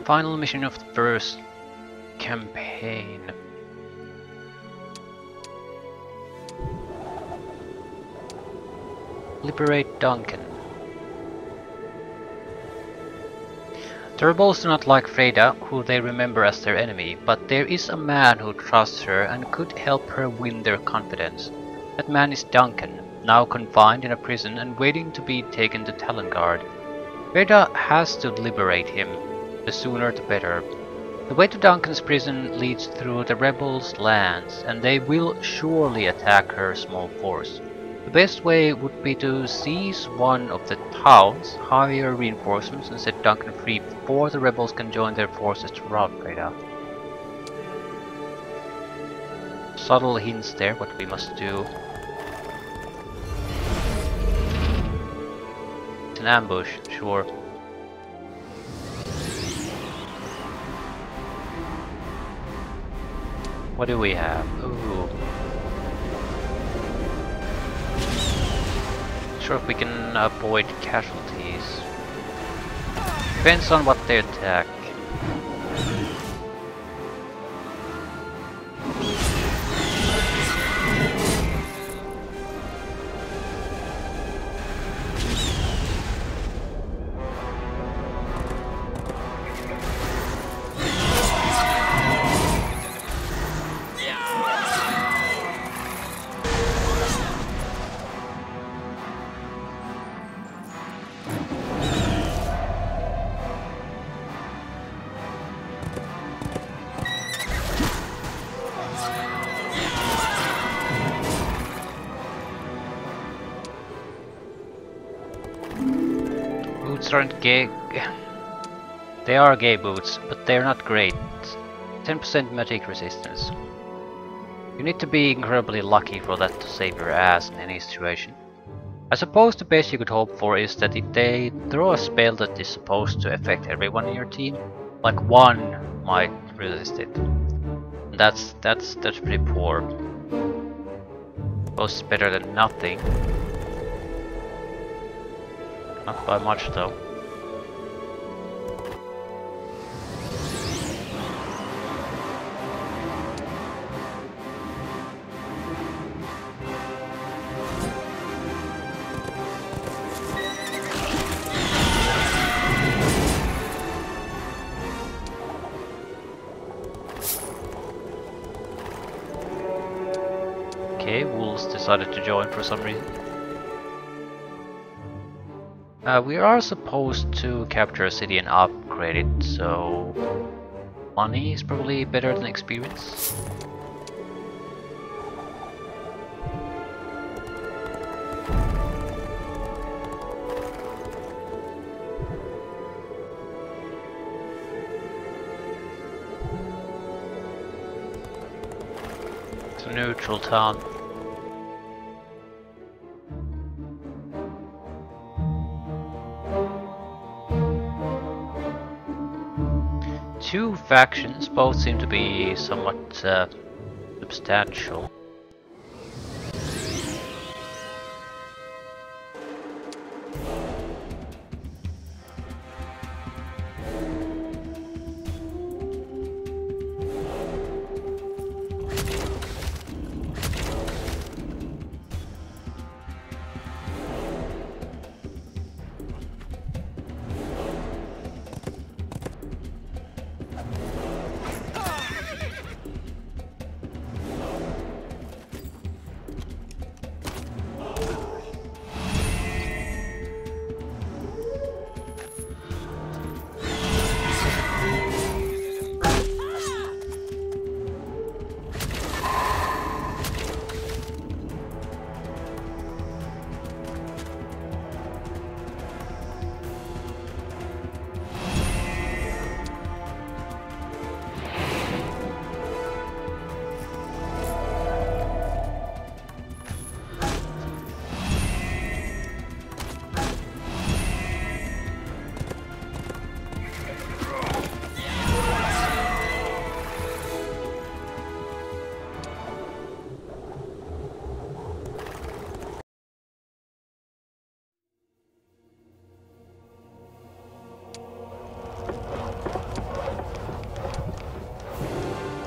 Final mission of the first campaign. Liberate Duncan. The rebels do not like Freda, who they remember as their enemy, but there is a man who trusts her and could help her win their confidence. That man is Duncan, now confined in a prison and waiting to be taken to Talonguard. Freda has to liberate him, the sooner the better. The way to Duncan's prison leads through the rebels' lands, and they will surely attack her small force. The best way would be to seize one of the towns, hire reinforcements, and set Duncan free before the rebels can join their forces to rout Freda. Subtle hints there what we must do. It's an ambush, sure. What do we have? Ooh. Sure if we can avoid casualties. Depends on what they attack. Boots aren't gay. They are gay boots, but they're not great. 10% magic resistance. You need to be incredibly lucky for that to save your ass in any situation. I suppose the best you could hope for is that if they throw a spell that is supposed to affect everyone in your team, like one might resist it. And that's pretty poor. Suppose it's better than nothing. Not by much though. Okay, Wolves decided to join for some reason. We are supposed to capture a city and upgrade it, so money is probably better than experience. It's a neutral town. Two factions, both seem to be somewhat substantial.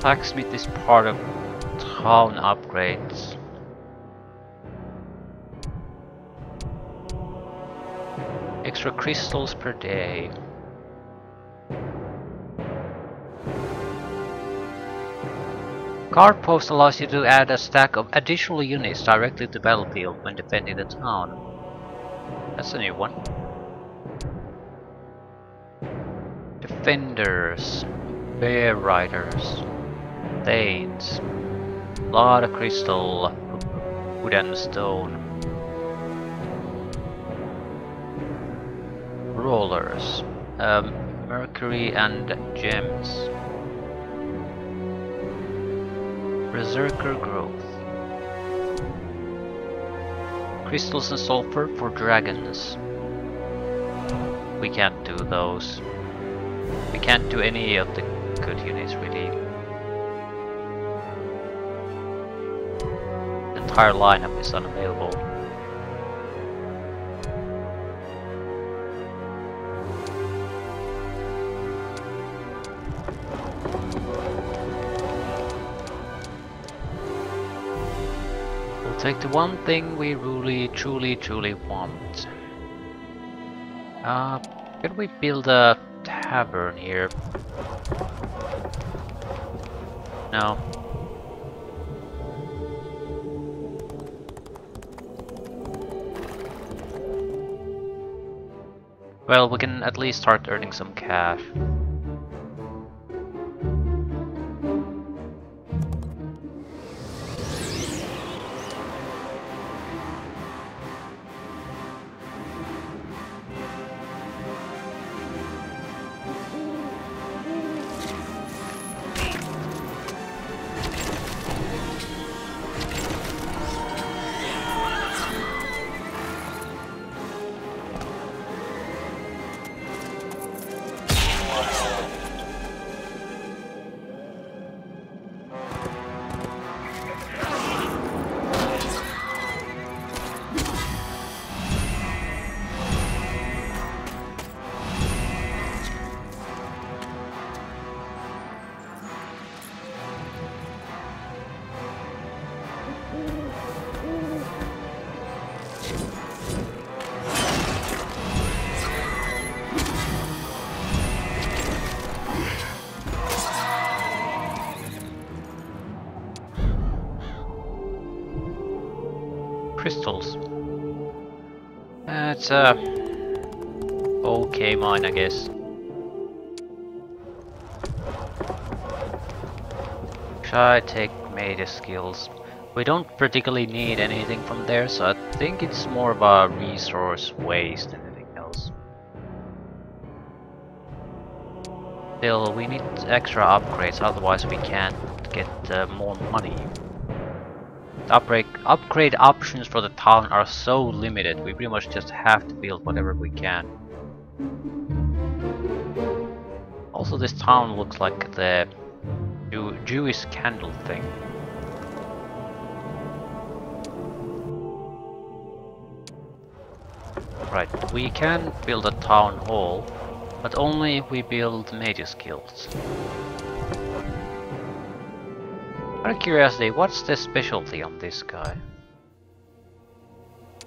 Blacksmith is part of town upgrades. Extra crystals per day. Guard post allows you to add a stack of additional units directly to battlefield when defending the town. That's a new one. Defenders, bear riders, thanes, lot of crystal, wood and stone. Rollers, mercury and gems. Berserker growth. Crystals and sulfur for dragons. We can't do those. We can't do any of the good units really. The entire lineup is unavailable. We'll take the one thing we really, truly want. Can we build a tavern here? No. Well, we can at least start earning some cash. Crystals. That's a okay mine, I guess. Should I take media skills? We don't particularly need anything from there, so I think it's more of a resource waste than anything else. Still, we need extra upgrades, otherwise we can't get more money. Upgrade options for the town are so limited, we pretty much just have to build whatever we can. Also, this town looks like the Jewish candle thing. Right, we can build a town hall, but only if we build major skills. Out of curiosity, what's the specialty on this guy?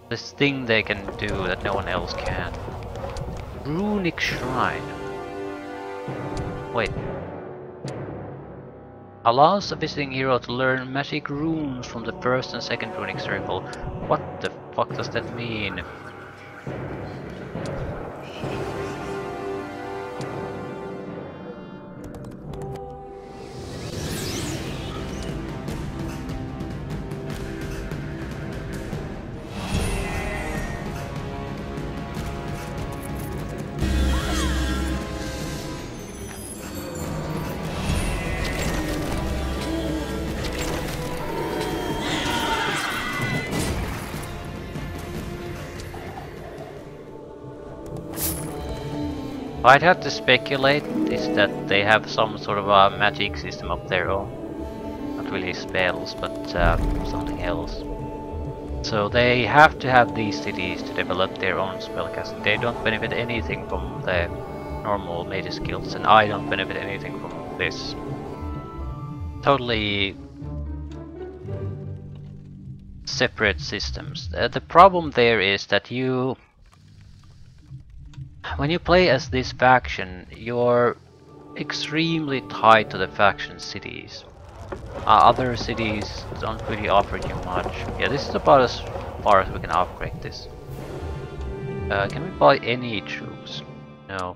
This thing they can do that no one else can. Runic Shrine. Wait. Allows a visiting hero to learn magic runes from the first and second runic circle. What the fuck does that mean? I'd have to speculate is that they have some sort of a magic system of their own. Not really spells, but something else. So they have to have these cities to develop their own spellcasting. They don't benefit anything from the normal mage skills, and I don't benefit anything from this. totally separate systems. The problem there is that when you play as this faction, you're extremely tied to the faction cities. Other cities don't really offer you much. Yeah, this is about as far as we can upgrade this. Can we buy any troops? No.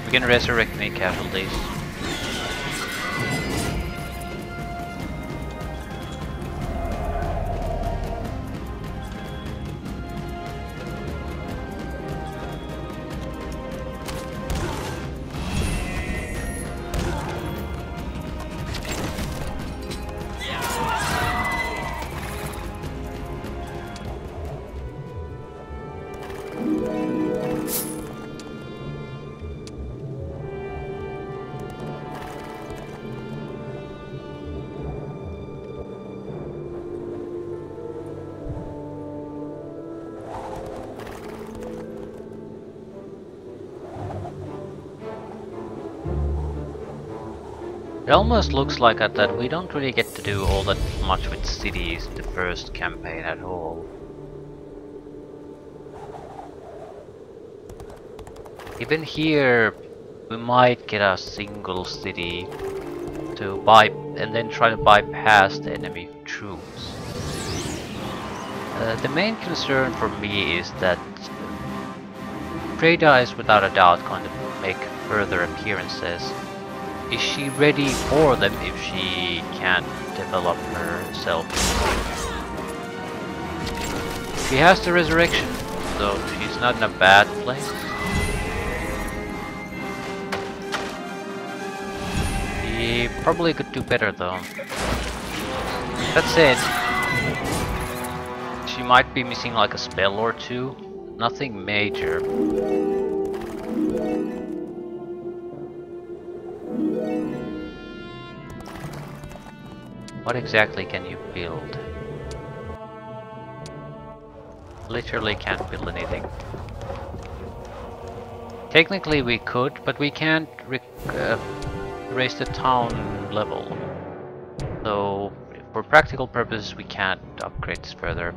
We can resurrect any casualties. It almost looks like that we don't really get to do all that much with cities in the first campaign at all. Even here, we might get a single city to and then try to bypass the enemy troops. The main concern for me is that Freyda is without a doubt going to make further appearances. Is she ready for them if she can't develop herself? She has the resurrection, so she's not in a bad place. She probably could do better though. That said, she might be missing like a spell or two. Nothing major. What exactly can you build? Literally can't build anything. Technically we could, but we can't raise the town level. So for practical purposes we can't upgrade this further.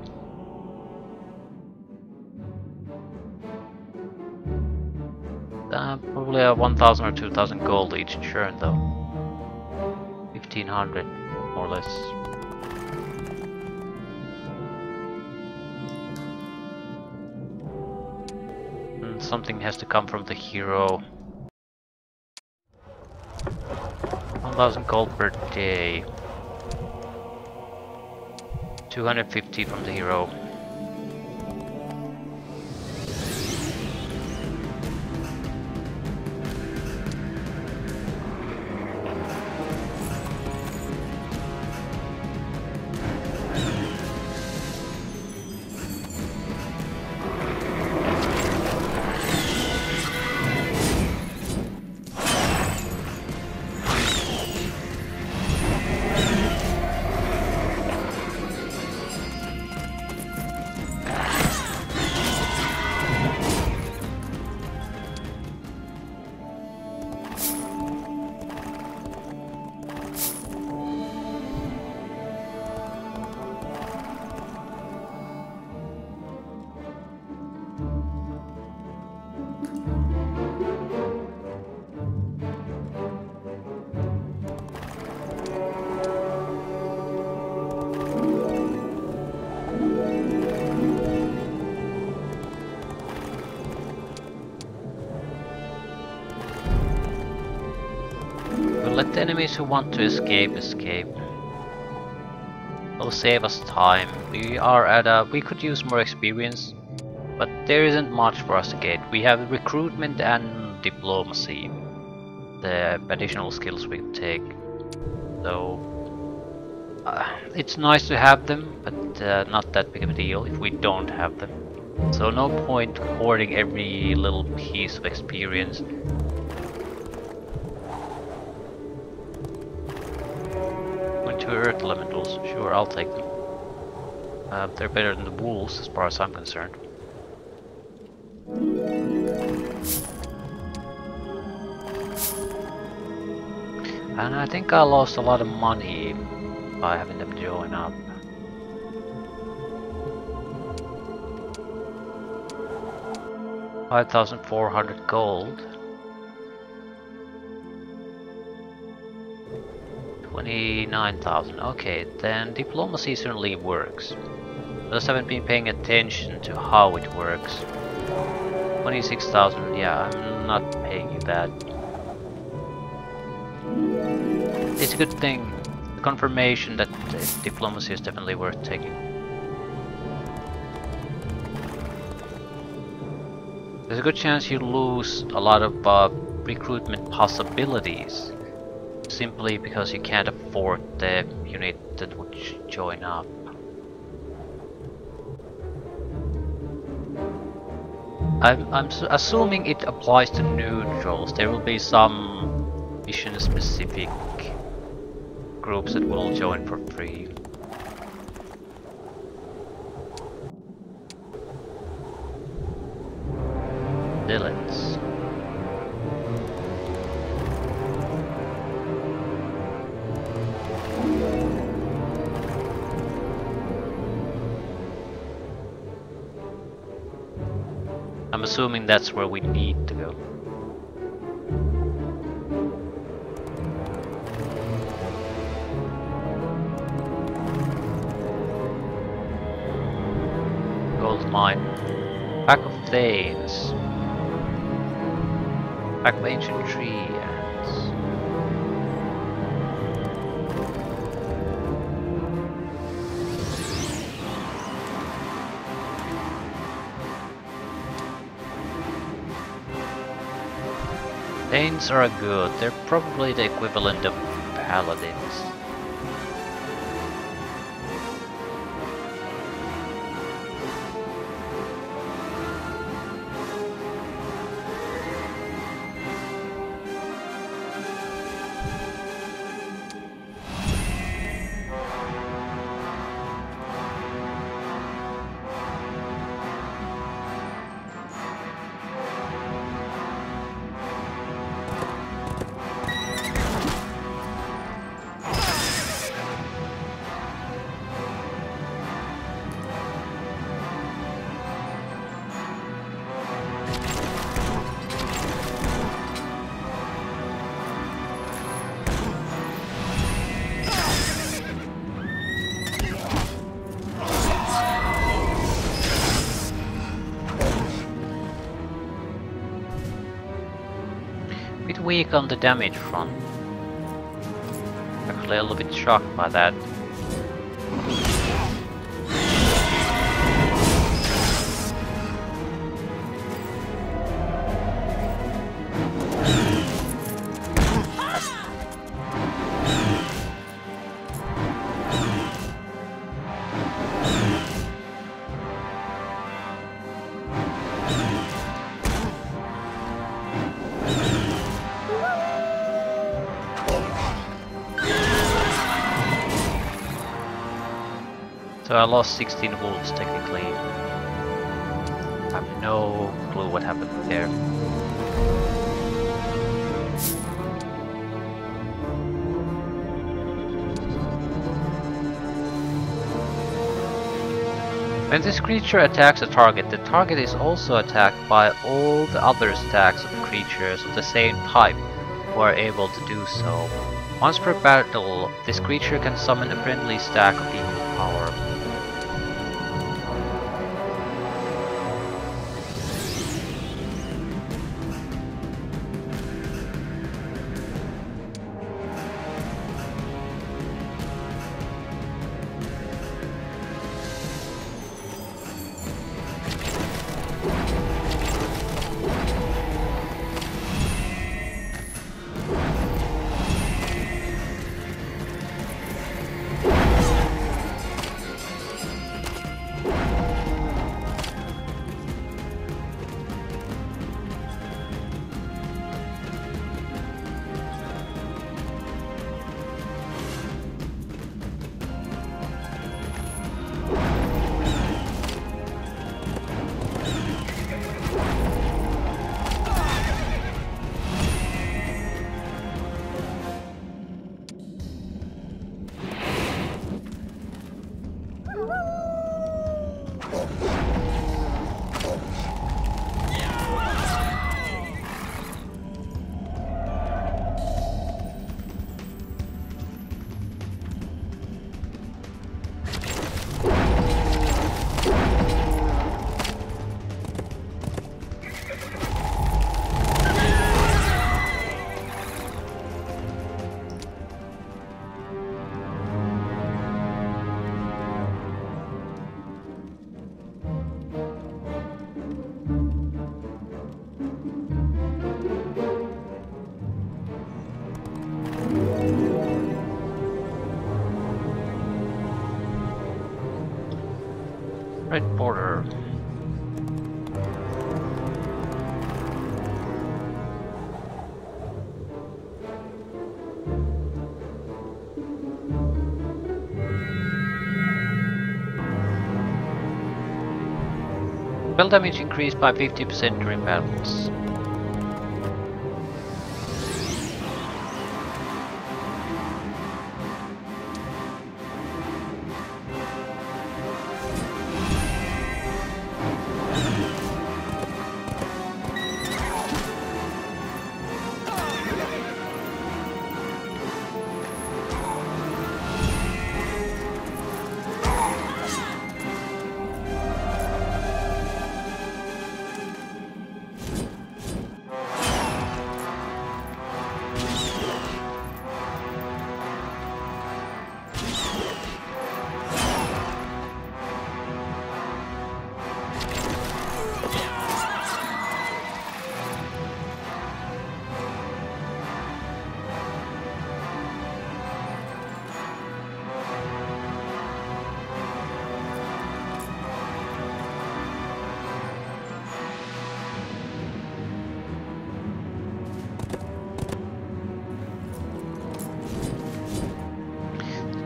Probably a 1000 or 2000 gold each turn though. 1500 more or less. And something has to come from the hero. 1000 gold per day. 250 from the hero. Let the enemies who want to escape, escape. It'll save us time. We could use more experience, but there isn't much for us to get. We have recruitment and diplomacy, the additional skills we can take. So It's nice to have them, but not that big of a deal if we don't have them. So no point hoarding every little piece of experience. Two earth elementals, sure, I'll take them. They're better than the wolves as far as I'm concerned. And I think I lost a lot of money by having them join up. $5,400 gold. 29,000. Okay, then diplomacy certainly works. I just haven't been paying attention to how it works. 26,000, yeah, I'm not paying you that. It's a good thing. The confirmation that diplomacy is definitely worth taking. There's a good chance you lose a lot of recruitment possibilities simply because you can't afford the unit that would join up. I'm assuming it applies to neutrals. There will be some mission-specific groups that will join for free. Villains. I'm assuming that's where we need to go. Gold mine. Pack of Thanes. Pack of ancient tree ants. Thanes are good. They're probably the equivalent of paladins. Bit weak on the damage front. Actually a little bit shocked by that. So I lost 16 wolves technically. I have no clue what happened there. When this creature attacks a target, the target is also attacked by all the other stacks of creatures of the same type who are able to do so. Once per battle, this creature can summon a friendly stack of equal power. red border. Spell damage increased by 50% during battles.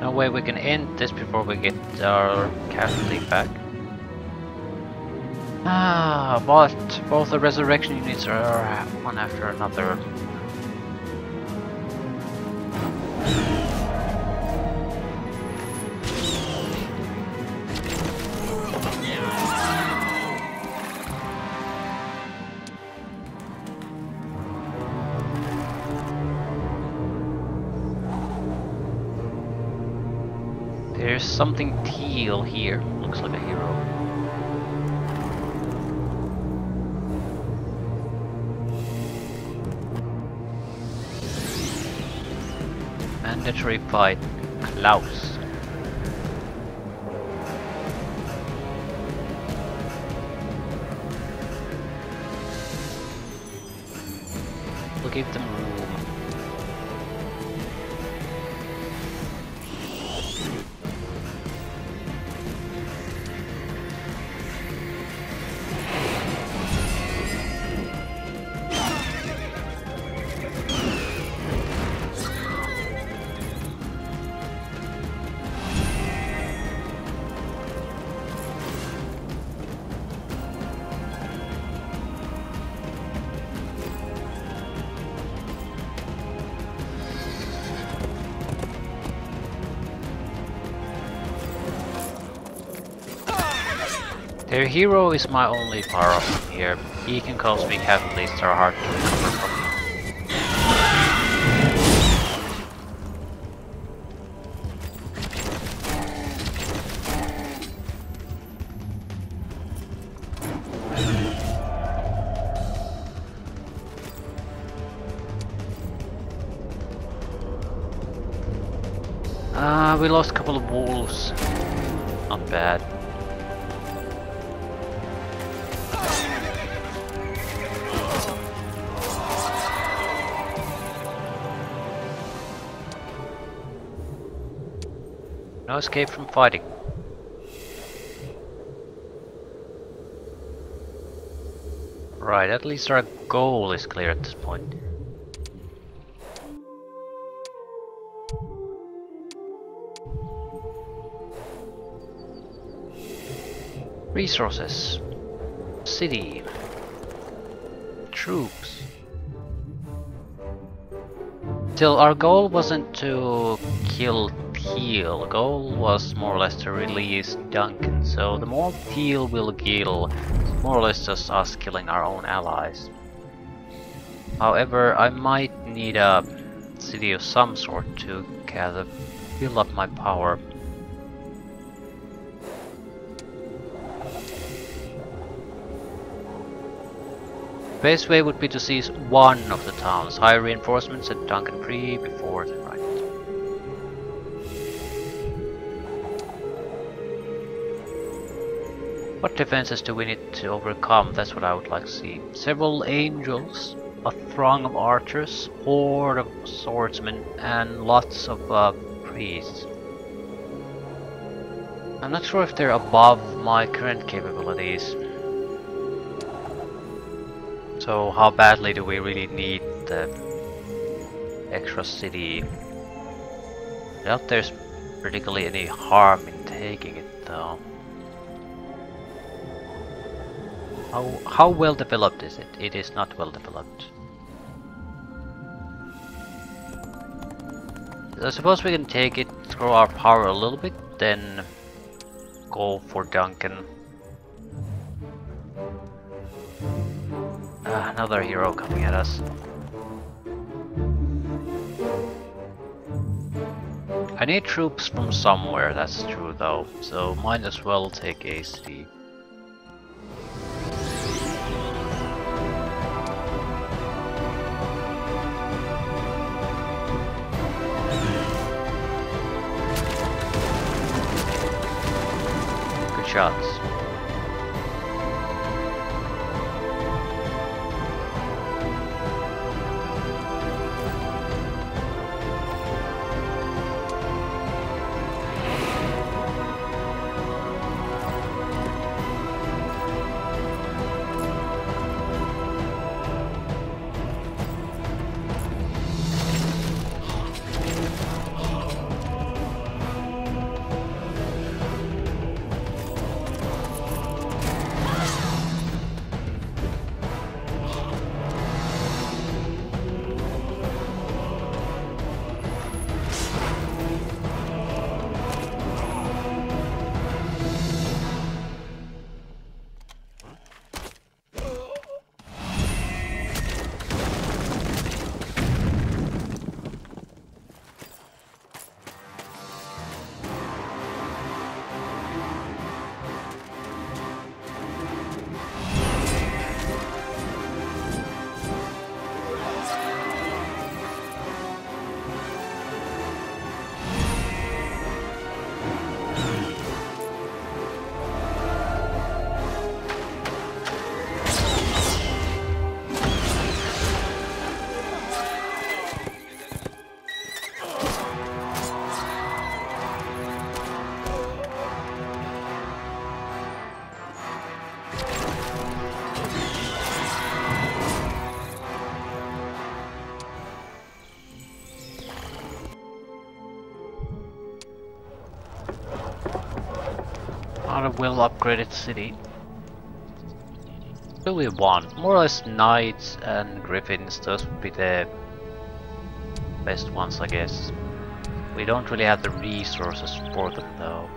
No way we can end this before we get our casualty back. But both the resurrection units are one after another. There's something teal here. Looks like a hero. Mandatory fight. Klaus. We'll give them room. Their hero is my only power-up from here. He can cause me casualties that are hard to recover from. We lost a couple of wolves. Not bad. No escape from fighting. Right, at least our goal is clear at this point. Resources. City. Troops. Still, our goal wasn't to kill Teal. The goal was more or less to release Duncan, so the more Teal will kill, it's more or less just us killing our own allies. However, I might need a city of some sort to build up my power. Best way would be to seize one of the towns, hire reinforcements, set Duncan free before the night. What defenses do we need to overcome? That's what I would like to see. Several angels, a throng of archers, horde of swordsmen, and lots of priests. I'm not sure if they're above my current capabilities. So how badly do we really need the extra city? I doubt there's particularly any harm in taking it though. How well developed is it? It is not well developed. I suppose we can take it, grow our power a little bit, then go for Duncan. Another hero coming at us. I need troops from somewhere, that's true though, so might as well take a city. Good shots. Not a well upgraded city. What do we want? More or less knights and griffins, those would be the best ones I guess. We don't really have the resources for them though.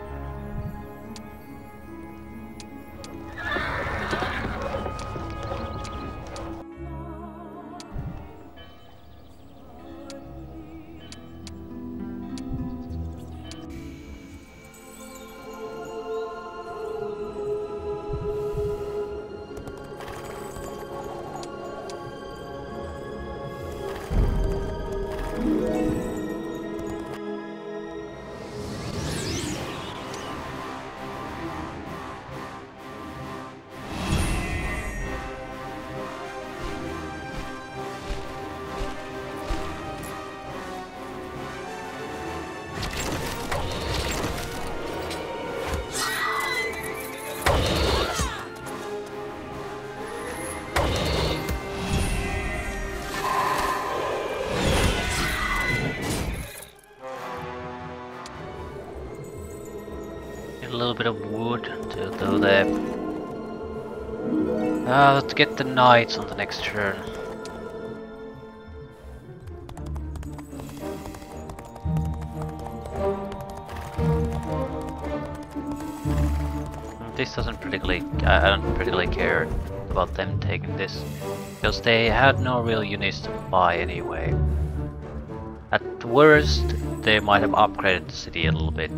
A little bit of wood to do the... let's get the knights on the next turn. This doesn't particularly... I don't particularly care about them taking this, because they had no real units to buy anyway. At worst, they might have upgraded the city a little bit.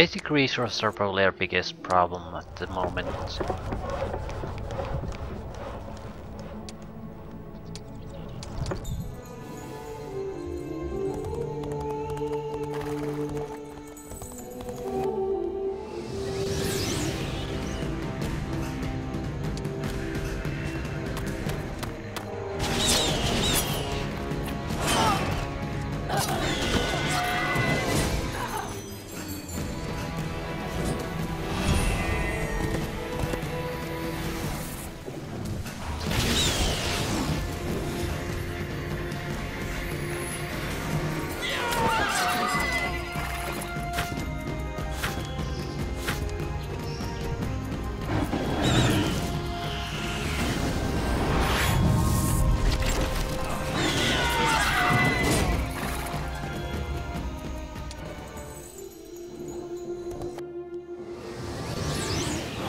Basic resources are probably our biggest problem at the moment.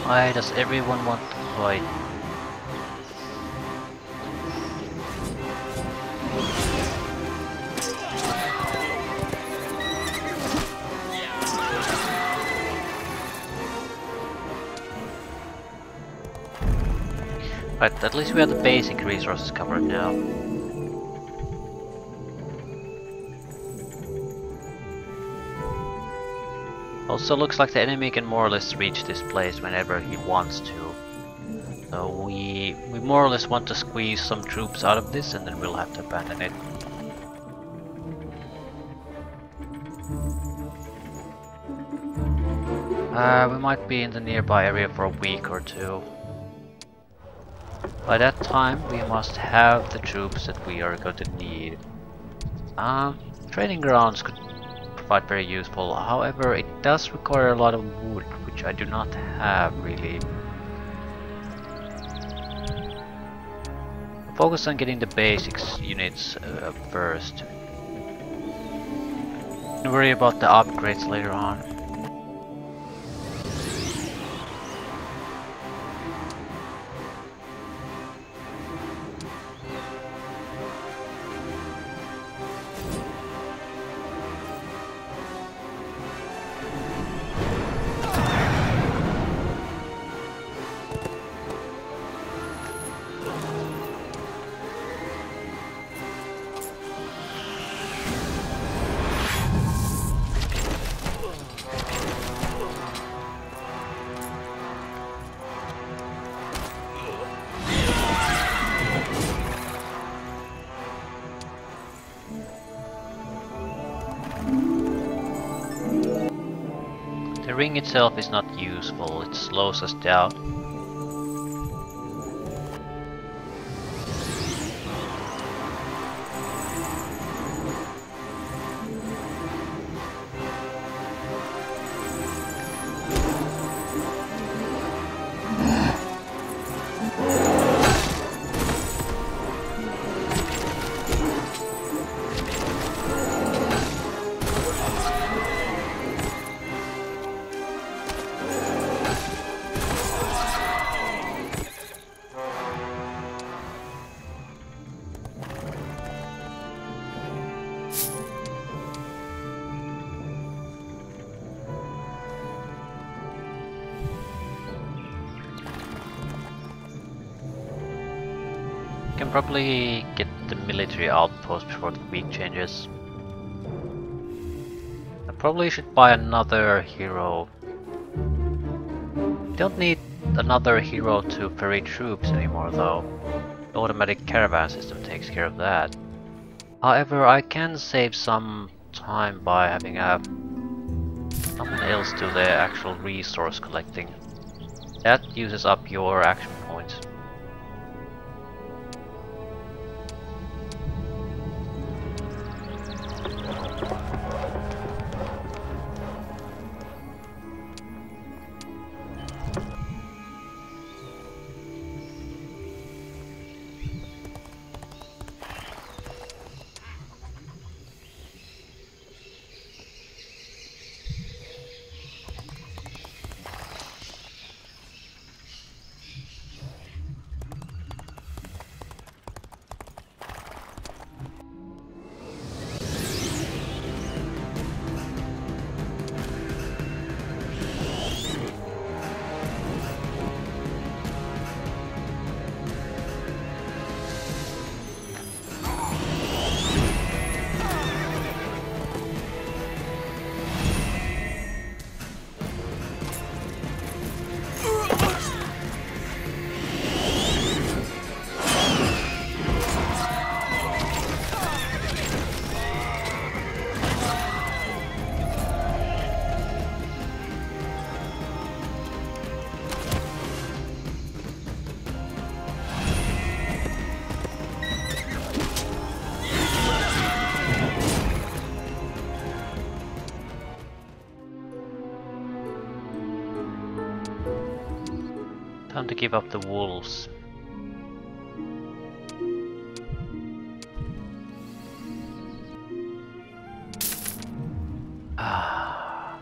Why does everyone want to fight? Right, at least we have the basic resources covered now. Also looks like the enemy can more or less reach this place whenever he wants to. So we more or less want to squeeze some troops out of this and then we'll have to abandon it. We might be in the nearby area for a week or two. By that time we must have the troops that we are going to need. Training grounds could provide very useful, however it does require a lot of wood, which I do not have really. Focus on getting the basics units first. Don't worry about the upgrades later on. The ring itself is not useful, it slows us down. Can probably get the military outpost before the week changes. I probably should buy another hero. Don't need another hero to ferry troops anymore though. The automatic caravan system takes care of that. However, I can save some time by having someone else do the actual resource collecting. That uses up your action points. Time to give up the wolves. Ah.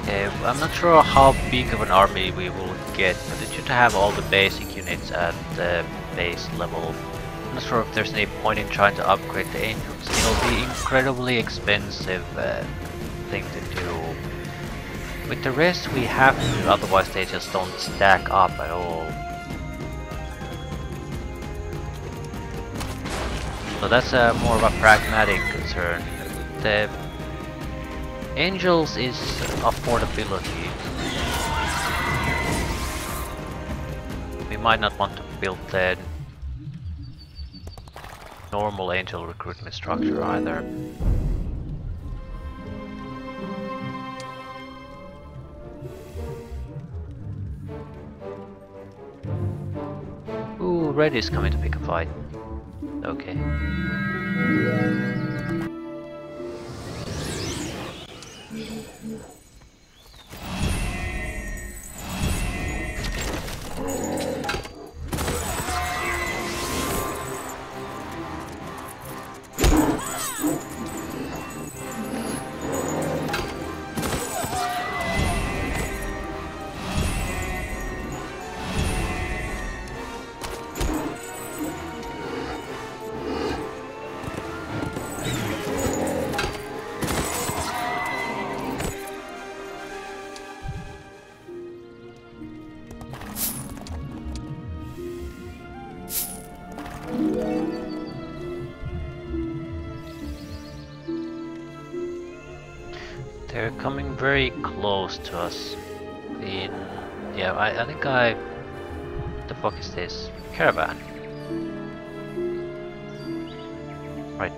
Okay, I'm not sure how big of an army we will get, but it should have all the basic units at the base level. I'm not sure if there's any point in trying to upgrade the angels. It'll be incredibly expensive thing to do. With the rest we have to, otherwise they just don't stack up at all. So that's more of a pragmatic concern. The angels is affordability. We might not want to build the normal angel recruitment structure either. Ooh, red is coming to pick a fight. Okay. They're coming very close to us. Yeah, I think what the fuck is this? Caravan. Right.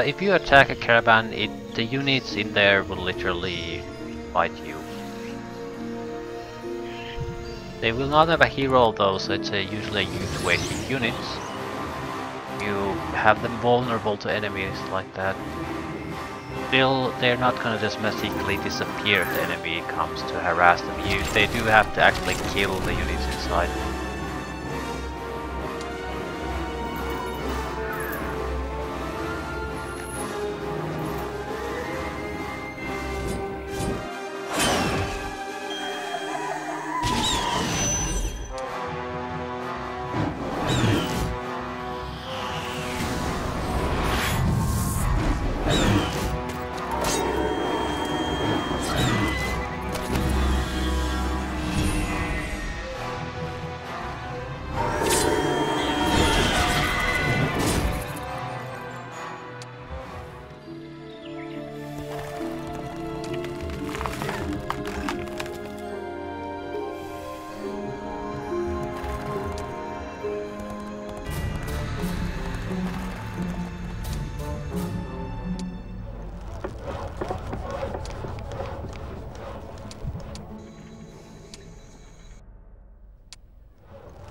If you attack a caravan, the units in there will literally fight you. They will not have a hero though, so it's usually a youth wasting units. You have them vulnerable to enemies like that. Still, they're not gonna just magically disappear if the enemy comes to harass them. They do have to actually kill the units inside.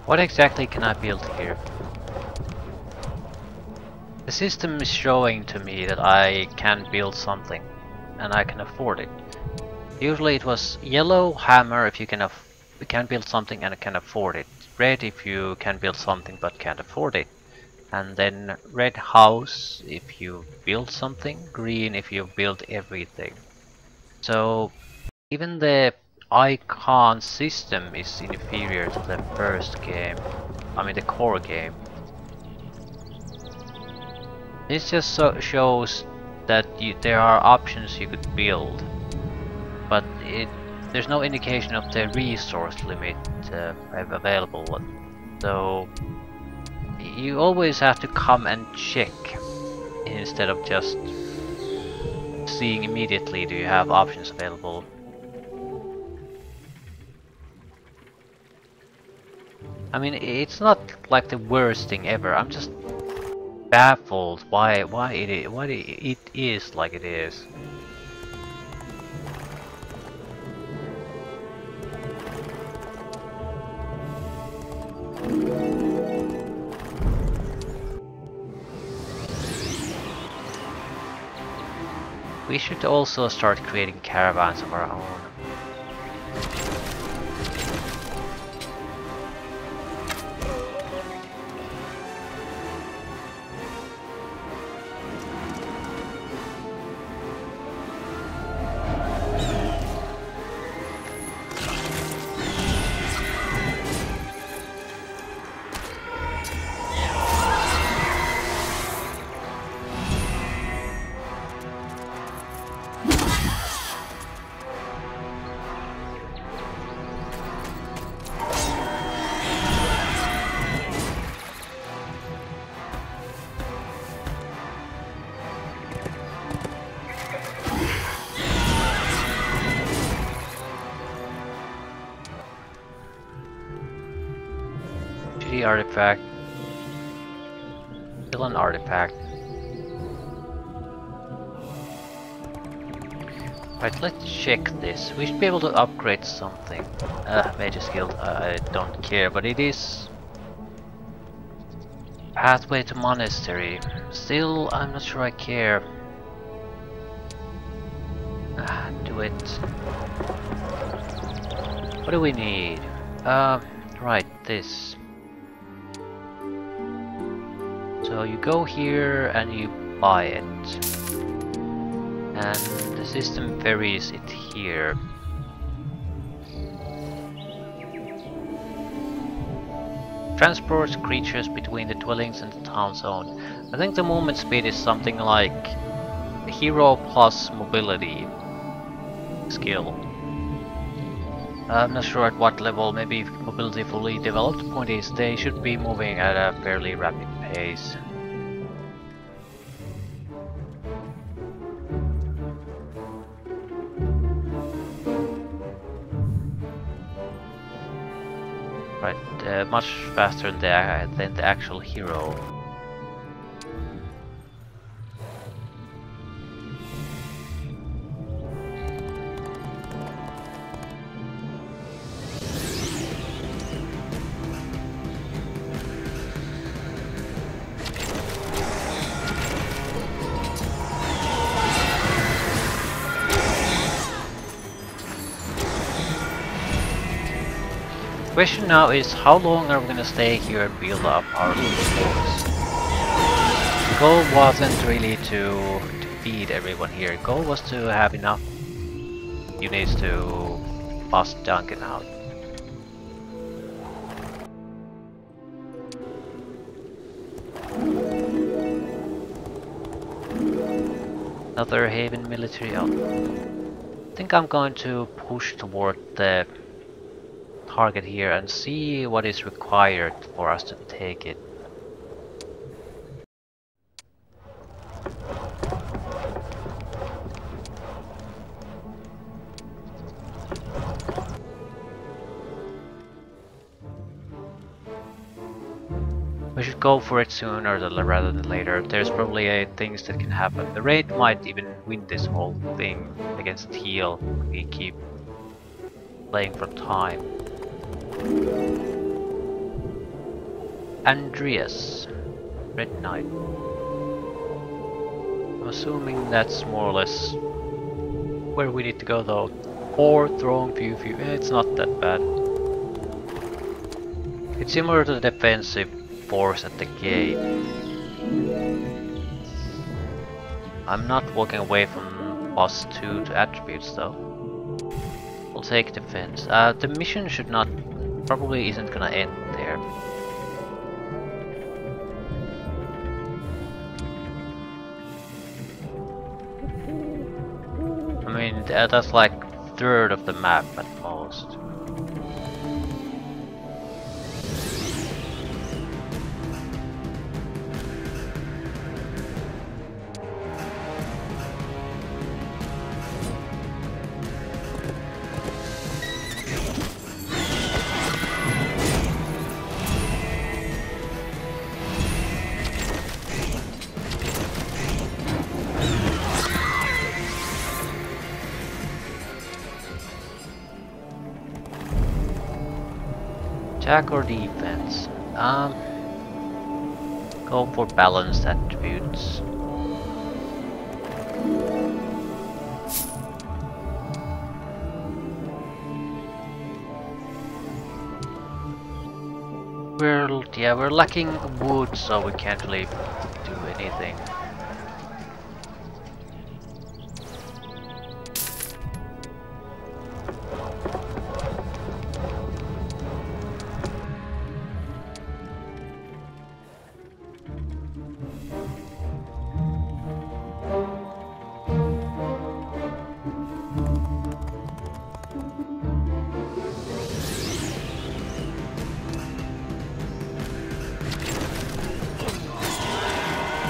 What exactly can I build here? The system is showing to me that I can build something, and I can afford it. Usually it was yellow hammer if you can build something and can afford it. Red if you can build something but can't afford it. And then red house if you build something, green if you build everything. So even the icon system is inferior to the first game. I mean the core game. This just shows that there are options you could build, but there's no indication of the resource limit available. So you always have to come and check instead of just seeing immediately do you have options available. I mean, it's not like the worst thing ever. I'm just baffled why it is like it is. We should also start creating caravans of our own. GD artifact. Kill an artifact. Right, let's check this. We should be able to upgrade something. Mage skill, I don't care, but it is pathway to monastery. Still, I'm not sure I care. Do it. What do we need? Right, this. So you go here and you buy it. And the system varies it here. Transports creatures between the dwellings and the town zone. I think the movement speed is something like hero plus mobility skill. I'm not sure at what level, maybe if mobility fully developed. The point is they should be moving at a fairly rapid pace. Right, much faster than the actual hero. Question now is, how long are we gonna stay here and build up our little force? The goal wasn't really to defeat everyone here. The goal was to have enough units to bust Duncan out. Another Haven military out. I think I'm going to push toward the target here and see what is required for us to take it. We should go for it sooner rather than later. There's probably things that can happen. The raid might even win this whole thing against Teal if we keep playing for time. Andreas, Red Knight. I'm assuming that's more or less where we need to go though. Or throwing few. It's not that bad. It's similar to the defensive force at the gate. I'm not walking away from +2 to attributes though. We'll take defense. The mission should not, probably isn't gonna end there. I mean, that's like a third of the map at most. Attack or defense? Go for balanced attributes. we're lacking wood, so we can't really do anything.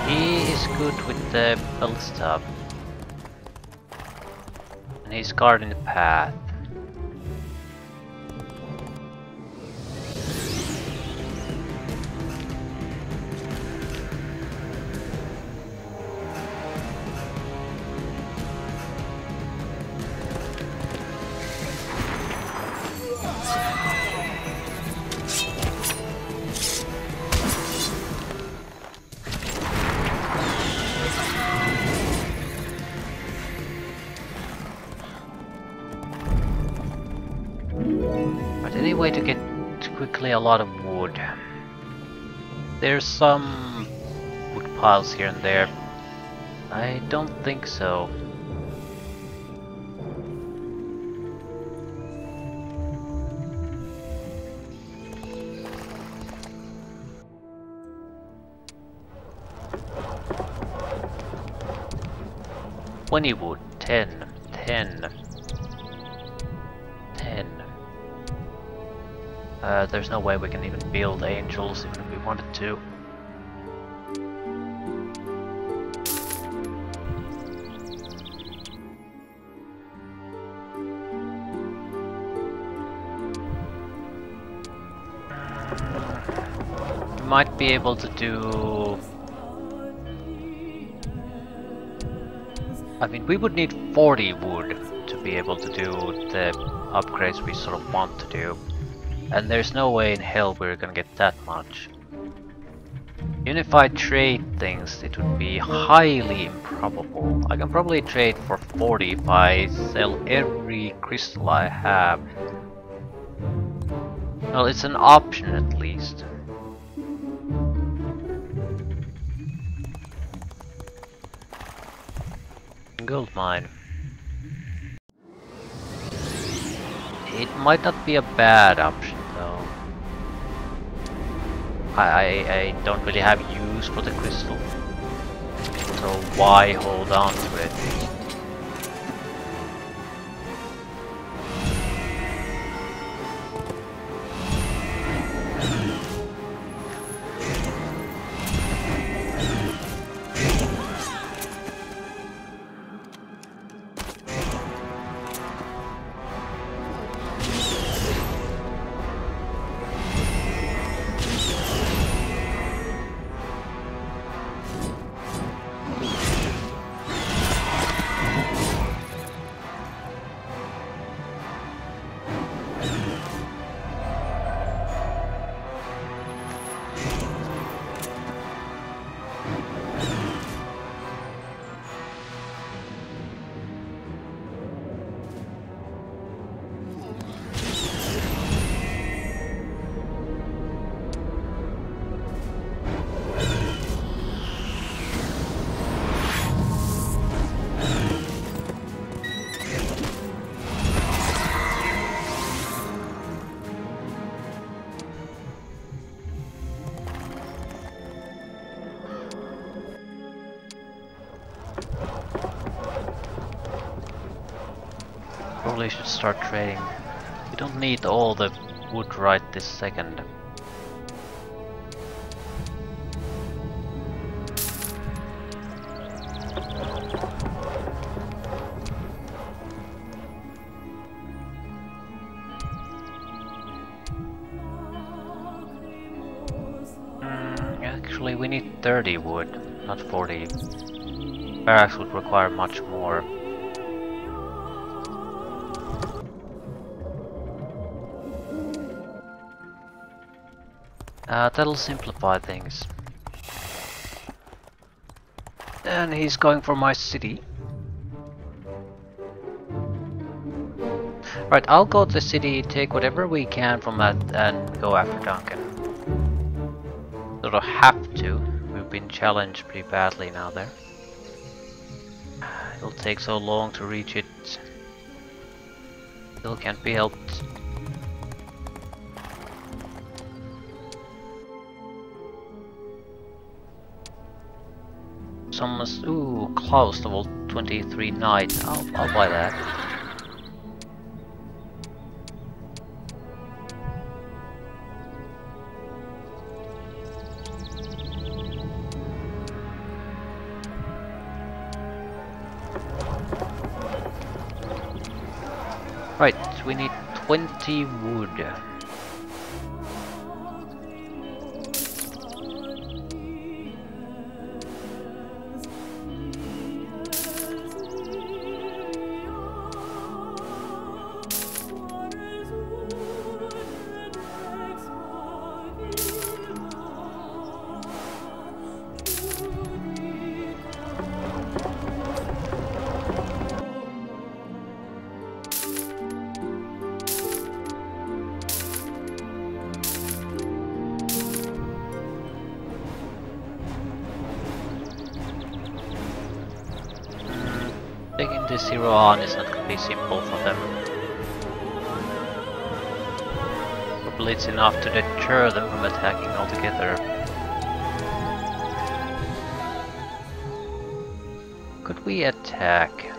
He is good with the belt stuff. And he's guarding the path. Any way to get quickly a lot of wood? There's some wood piles here and there. I don't think so. "20 wood, 10, 10, 10. There's no way we can even build angels even if we wanted to. We might be able to do... I mean, we would need 40 wood to be able to do the upgrades we sort of want to do. And there's no way in hell we're gonna get that much. Even if I trade things, it would be highly improbable. I can probably trade for 40 if I sell every crystal I have. Well, it's an option at least. Gold mine. It might not be a bad option though. I don't really have use for the crystal, so why hold on to it? Probably should start trading. We don't need all the wood right this second. Actually, we need 30 wood, not 40. Barracks would require much more. That'll simplify things. And he's going for my city. Right, I'll go to the city, take whatever we can from that, and go after Duncan. Sort of have to. We've been challenged pretty badly now there. It'll take so long to reach it. Still can't be helped. Someone's... Ooh, Klaus level 23 knight. I'll buy that. Right, we need 20 wood. Taking this hero on is not gonna be simple for them. Probably it's enough to deter them from attacking altogether. Could we attack?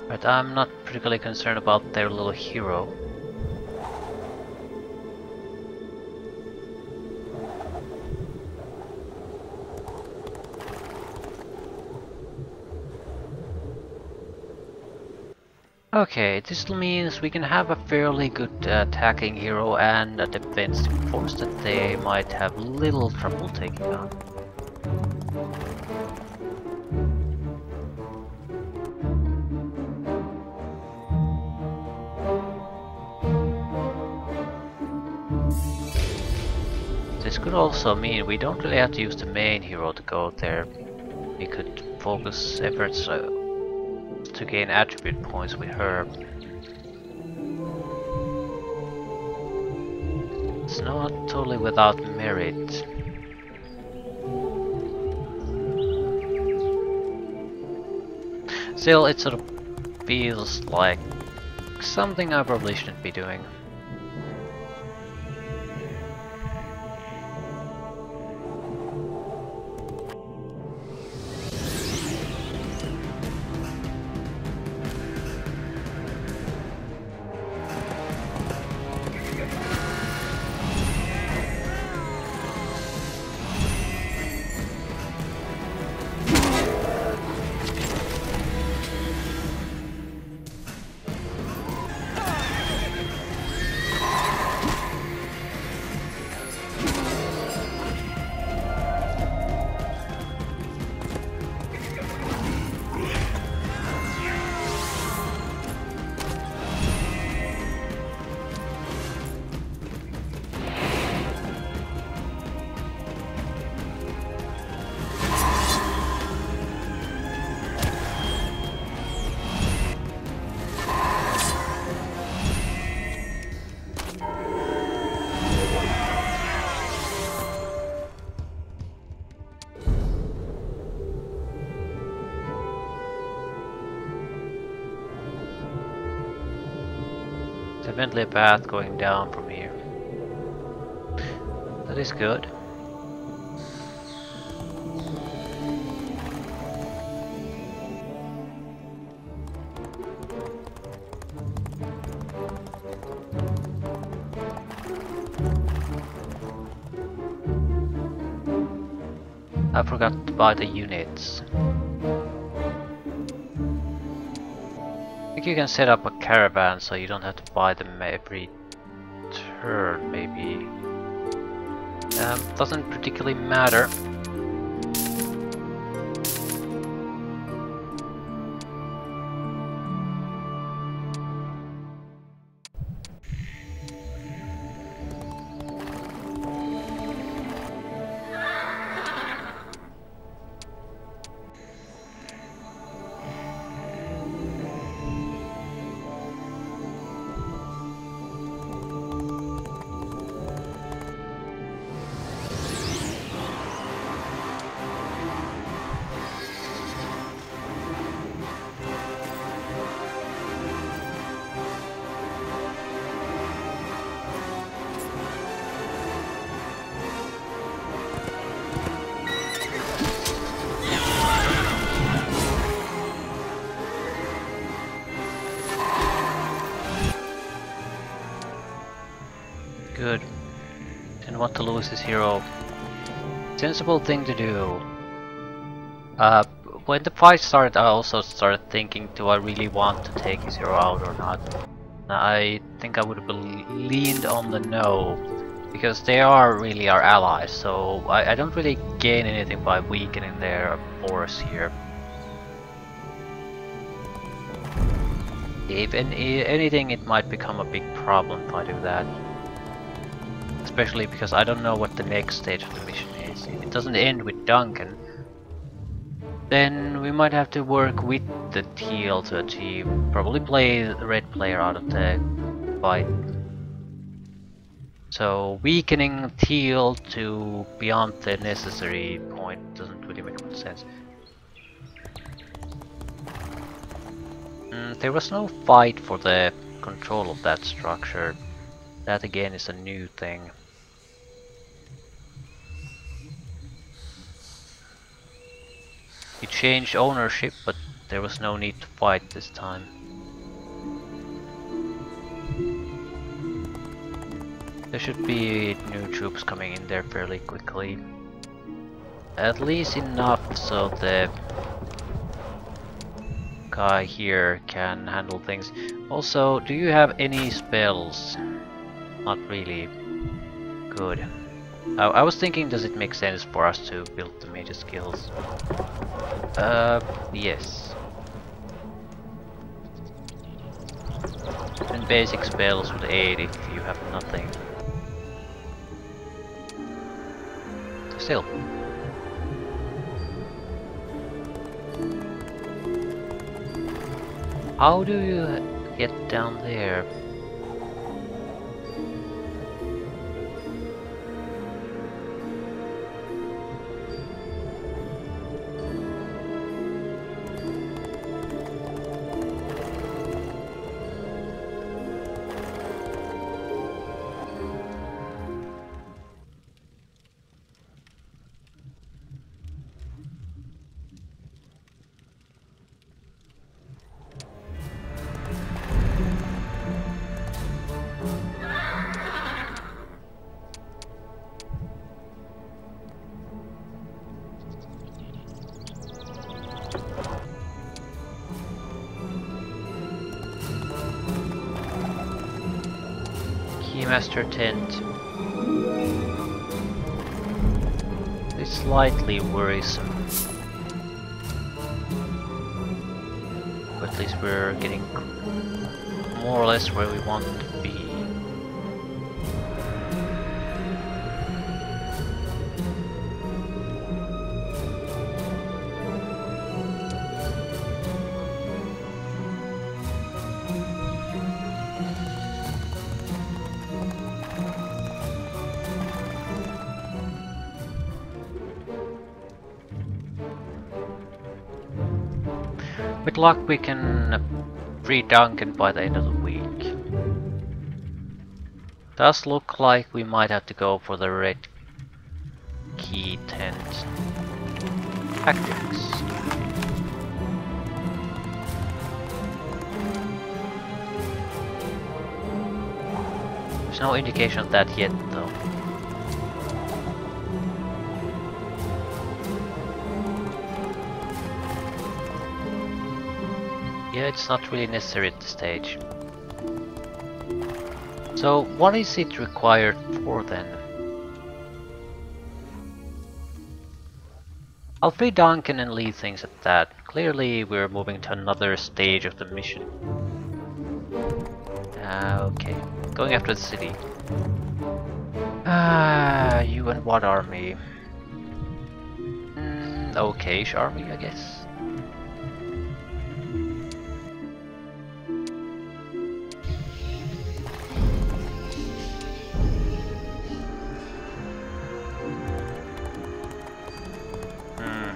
But I'm not particularly concerned about their little hero. Okay, this means we can have a fairly good attacking hero and a defensive force that they might have little trouble taking on. This could also mean we don't really have to use the main hero to go there. We could focus efforts to gain attribute points with her. It's not totally without merit. Still, it sort of feels like something I probably shouldn't be doing. Definitely a path going down from here. That is good. I forgot to buy the units. I think you can set up a caravan so you don't have to buy them every turn, maybe. Doesn't particularly matter. Good. Didn't want to lose his hero. Sensible thing to do. When the fight started, I also started thinking, do I really want to take his hero out or not? I think I would have leaned on the no, because they are really our allies, so I don't really gain anything by weakening their force here. If anything, it might become a big problem if I do that. Especially because I don't know what the next stage of the mission is. If it doesn't end with Duncan, then we might have to work with the teal to achieve, probably play the red player out of the fight. So weakening teal to beyond the necessary point doesn't really make much sense. There was no fight for the control of that structure. That again is a new thing. He changed ownership, but there was no need to fight this time. There should be new troops coming in there fairly quickly. At least enough so the guy here can handle things. Also, do you have any spells? Not really. Good. I was thinking, does it make sense for us to build the major skills? Yes. And basic spells would aid if you have nothing. Still. How do you get down there? Keymaster tent. It's slightly worrisome. But at least we're getting more or less where we want to be. With luck we can free Duncan by the end of the week. Does look like we might have to go for the red key tent tactics. There's no indication of that yet though. Yeah, it's not really necessary at this stage. So what is it required for then? I'll free Duncan and leave things at that. Clearly we're moving to another stage of the mission. Okay, going after the city. You and what army? Okay-ish army, I guess.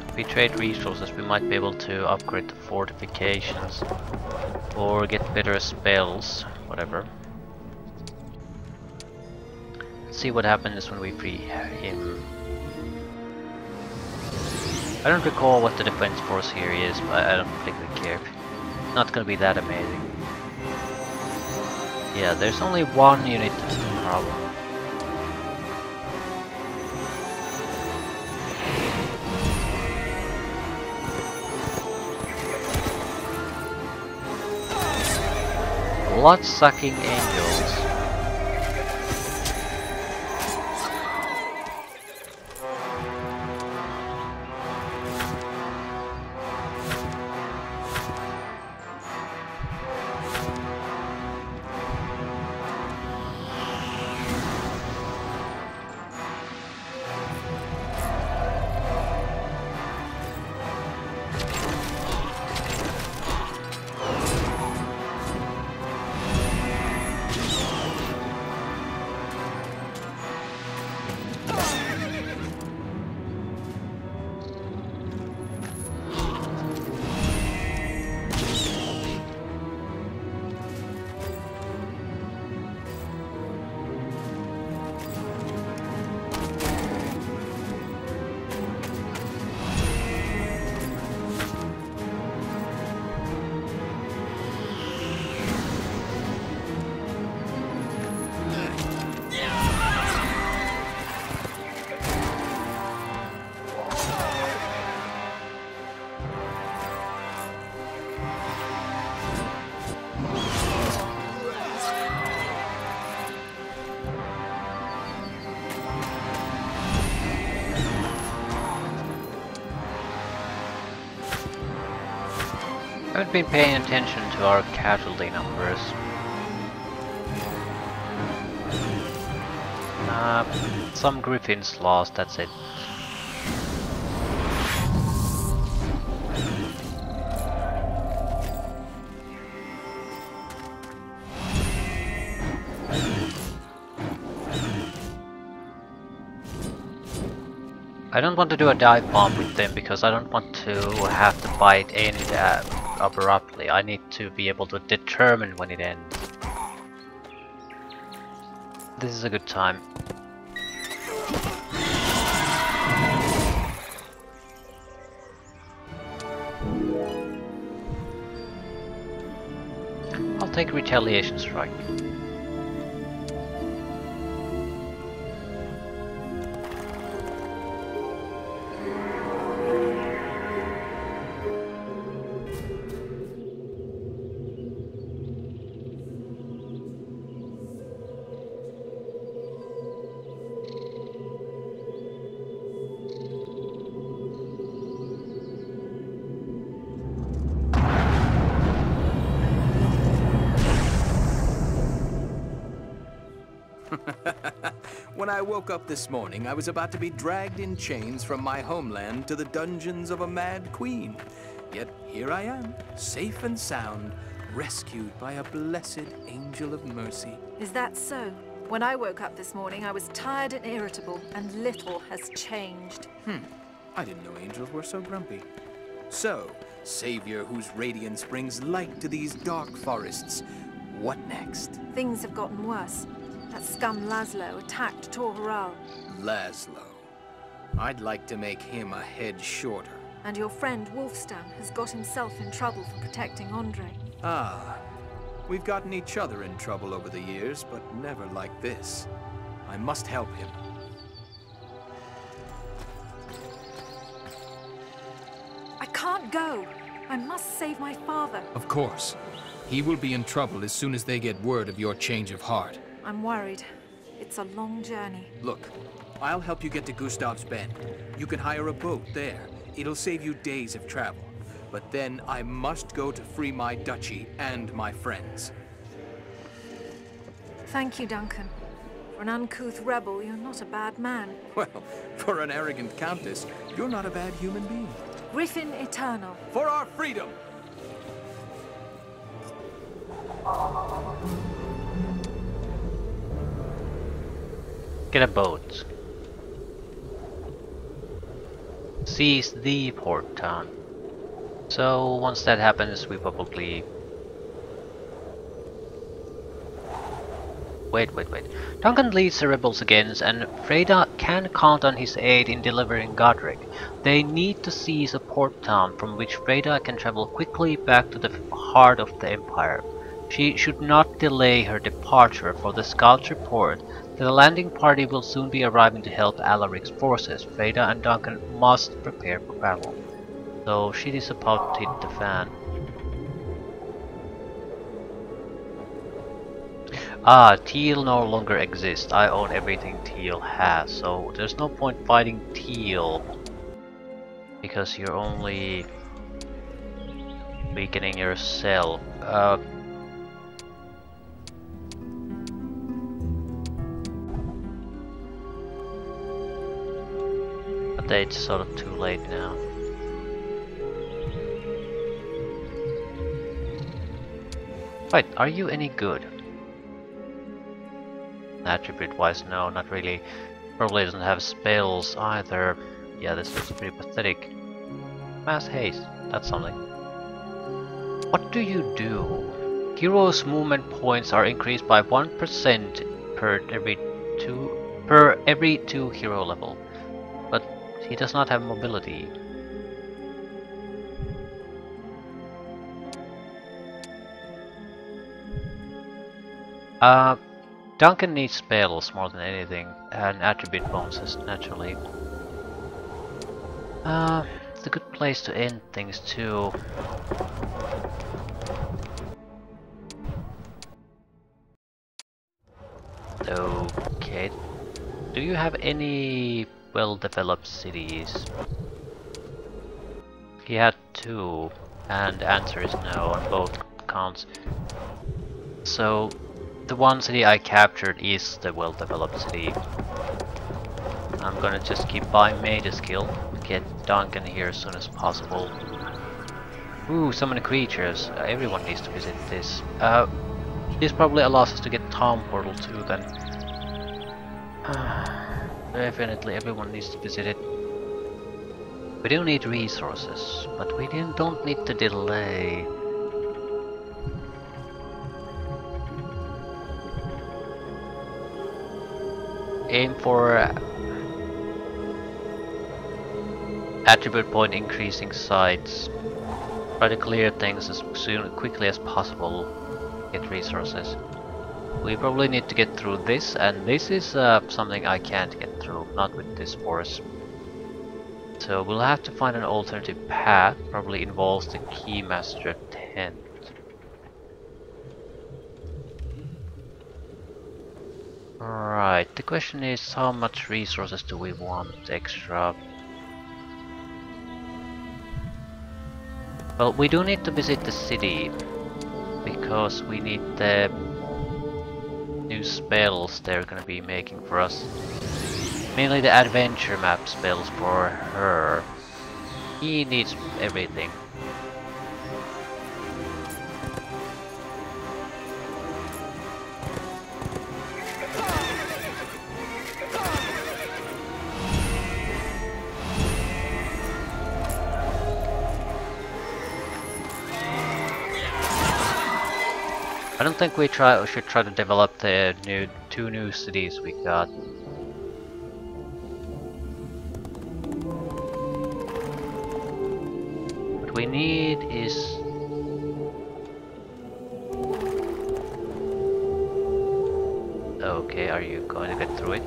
If we trade resources, we might be able to upgrade the fortifications or get better spells, whatever. Let's see what happens when we free him. I don't recall what the defense force here is, but I don't particularly care. It's not gonna be that amazing. Yeah, there's only one unit that's the problem. Blood-sucking angels. I haven't been paying attention to our casualty numbers. Some griffins lost, that's it. I don't want to do a dive bomb with them because I don't want to have the fight end abruptly. I need to be able to determine when it ends. This is a good time. I'll take retaliation strike. When I woke up this morning, I was about to be dragged in chains from my homeland to the dungeons of a mad queen. Yet here I am, safe and sound, rescued by a blessed angel of mercy. Is that so? When I woke up this morning, I was tired and irritable, and little has changed. I didn't know angels were so grumpy. So, savior whose radiance brings light to these dark forests, what next? Things have gotten worse. That scum Laszlo attacked Torharal. Laszlo. I'd like to make him a head shorter. And your friend Wolfstam has got himself in trouble for protecting Andre. Ah, we've gotten each other in trouble over the years, but never like this. I must help him. I can't go. I must save my father. Of course. He will be in trouble as soon as they get word of your change of heart. I'm worried. It's a long journey. Look, I'll help you get to Gustav's Bend. You can hire a boat there. It'll save you days of travel. But then I must go to free my duchy and my friends. Thank you, Duncan. For an uncouth rebel, you're not a bad man. Well, for an arrogant countess, you're not a bad human being. Griffin Eternal. For our freedom! Get a boat. Seize the port town. So once that happens, we probably... Wait. Duncan leads the rebels against, and Freda can count on his aid in delivering Godric. They need to seize a port town from which Freda can travel quickly back to the heart of the Empire. She should not delay her departure, for the scouts report that the landing party will soon be arriving to help Alaric's forces. Freda and Duncan must prepare for battle. So shit is about to hit the fan. Teal no longer exists. I own everything Teal has, so there's no point fighting Teal because you're only weakening yourself. But it's sort of too late now. Wait, are you any good? Attribute wise, no, not really. Probably doesn't have spells either. Yeah, this looks pretty pathetic. Mass haste, that's something. What do you do? Heroes' movement points are increased by 1% per every 2 hero level. But he does not have mobility. Duncan needs spells more than anything, and attribute bonuses, naturally. It's a good place to end things too. Okay, do you have any well-developed cities? He had 2, and the answer is no on both counts. So the one city I captured is the well-developed city. I'm gonna just keep buying major skill, get Duncan here as soon as possible. Ooh, so many creatures. Everyone needs to visit this. This probably allows us to get Town Portal too then. Definitely everyone needs to visit it. We do need resources, but we don't need to delay. Aim for attribute point increasing sites. Try to clear things as quickly as possible. Get resources. We probably need to get through this, and this is something I can't get through, not with this force. So we'll have to find an alternative path. Probably involves the Keymaster tent. Alright, the question is how much resources do we want extra? Well, we do need to visit the city because we need the new spells they're gonna be making for us. Mainly the adventure map spells for her. He needs everything. I don't think we should try to develop the two new cities we got. What we need is okay, are you going to get through it?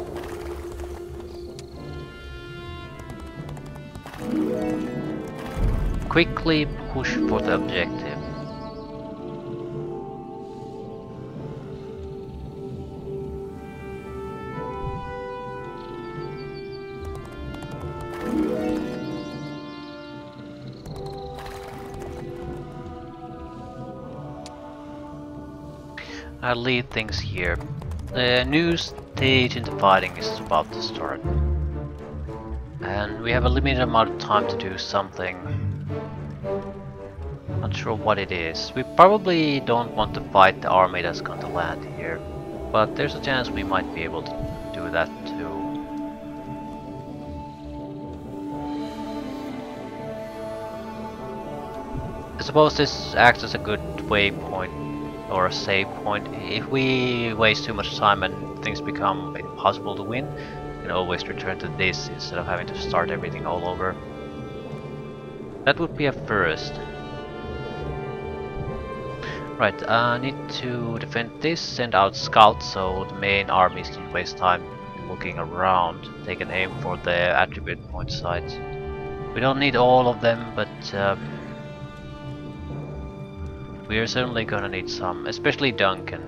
Quickly push for the objective. I'll leave things here. The new stage in the fighting is about to start. And we have a limited amount of time to do something. Not sure what it is. We probably don't want to fight the army that's going to land here. But there's a chance we might be able to do that too. I suppose this acts as a good waypoint or a save point. If we waste too much time and things become impossible to win, we can always return to this instead of having to start everything all over. That would be a first. Right, I need to defend this, send out scouts so the main armies don't waste time looking around. They can aim for the attribute point sites. We don't need all of them, but we are certainly gonna need some, especially Duncan.